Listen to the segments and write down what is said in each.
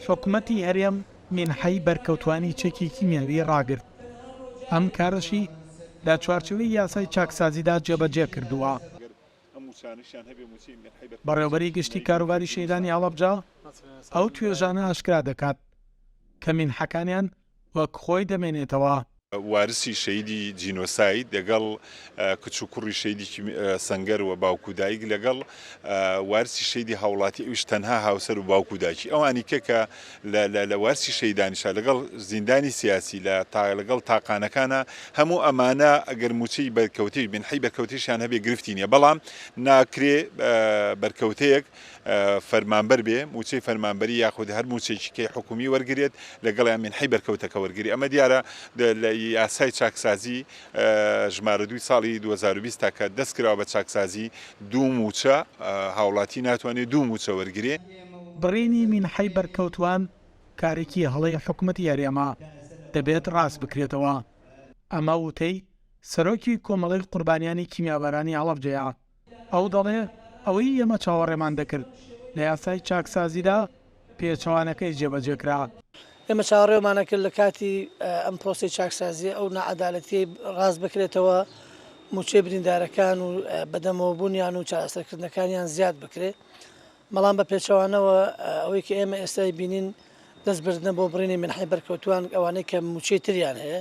حکوومەتی هەرێم مینحەی بەرکەوتوانی چەکی کیمیاوی ڕاگرت. ئەم کارەشی لە چوارچێوەی یاسای چاکسازیدا جێبەجێ کردووە. بەڕێوەبەری گشتی کاروباری شەیدانی هەڵەبجە ئەو توێژانە ئاشکرا دەکات کە مینحەکانیان وەک خۆی دەمێنێتەوە. وارسی شەیدی جینۆساید لەگەڵ کچ و کوڕی شەیدی سەنگەر و باوکودایک لەگەڵ وارسی شەیدی هاوڵاتی ئەوش تەنها هاوسەر و باوکودایکی ئەوانی کە لە وارسی شەیدانیشە لەگەڵ زیندانی سیاسی لەگەڵ تاقانەکانە هەموو ئەمانە ئەگەر موچەی بەرکەوتەی بنحەی بەرکەوتێشیان هەبێ گرفتی نیە، بەڵام ناکرێ بەرکەوتەیەک فەرمانبەر بێ موچەی فەرمانبەری یاخود هەر موچێکی کەی حکومی وەرگێت لەگەڵیان منحەی بەرکەوتەکە وەرگری. ئەمە دیارە یاسای چاکسازی ژمارە 2 ساڵی 2020 کە دەستکراوە بە چاکسازی دوو موچە هاوڵاتی ناتوانێت دوو موچە وەرگێ. بڕینی مینحەی بەرکەوتوان کارێکی هەڵەی حکوومەتی هەرێما دەبێت ڕاست بکرێتەوە. ئەمە وتەی سەرۆکی کۆمەڵی قوربانیانی کیمیابەرانی هەڵەبجەیە. ئەو دەڵێ ئەوەی ئێمە چاوەڕێمان دەکرد لە یاسای چاکسازیدا پێچەوانەکەی جێبەجێکرا. ئێمە چاوەڕێمانە کرد لە کاتی ئەم پرۆسی چاکسازی ئەو نەعەدالەتی ڕاست بکرێتەوە، موچەی بریندارەکان و بەدەمەوەبوونیان و چارەسەرکردنەکانیان زیاد بکرێت. بەڵام بە پێچەوانەوە ئەوەی کە ئێمە ئێستای بینین دەستبردنە بۆ بڕینی منحەی بەرکەوتوان ئەوانەی کە موچەی تریان هەیە،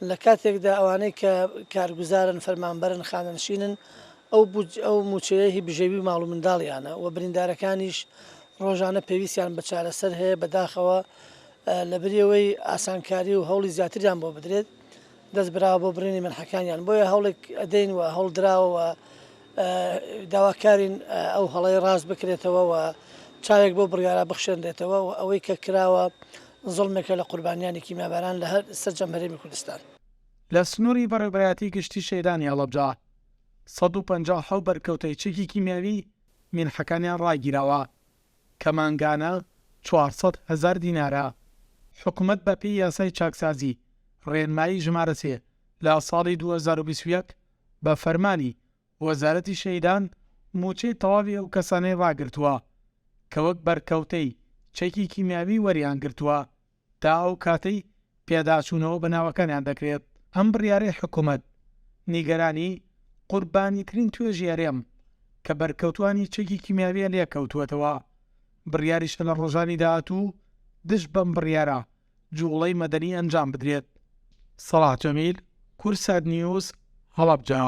لە کاتێکدا ئەوانەی کە کارگوزارن فەرمانبەرن خانەنشینن ئەو موچەیە بژێوی ماڵ و منداڵیانە و بریندارەکانیش ڕۆژانە پێویستیان بە چارەسەر هەیە بەداخەوە لە بریەوەی ئاسانکاری و هەوڵی زیاتریان بۆ بدرێت دەست براوە بۆ بڕینی منحەکانیان. بۆیە هەوڵێک ئەدەین و هەوڵدراوە داواکارین ئەو هەڵەی ڕاست بکرێتەوە و چاوێک بۆ بڕیارە بخشێنرێتەوە و ئەوەی کە کراوە زوڵمێکە لە قوربانیانی کیمیابەران لە هەر سەرجەم هەرێمی کوردستان. لە سنووری بەڕێوەبەرایەتی گشتی شەیدانی هەڵەبجە 157 بەرکەوتەی چەکی کیمیاوی مینحەکانیان ڕاگیراوە کە مانگانە 400,000 دینارە. حکوومەت بە پێی یاسای چاکسازی ڕێنمایی ژمارە 3 لە ساڵی 2021 بە فەرمانی وەزارەتی شەیدان موچەی تەواوی ئەو کەسانەی ڕاگرتووە کە وەک بەرکەوتەی چەکی کیمیاوی وەریان گرتووە تا ئەو کاتەی پێداچوونەوە بە ناوەکانیان دەکرێت. ئەم بڕیارەی حکوومەت نیگەرانی قوربانیترین توێژی هەرێم کە بەرکەوتوانی چەکی کیمیاویە لێکەوتووەتەوە. بڕیاریشە لە ڕۆژانی داهاتوو دش بەم بڕیارە جوڵەی مەدەنی ئەنجام بدرێت. سەڵات جەمیل، کورسات نیوز، هەڵەبجە.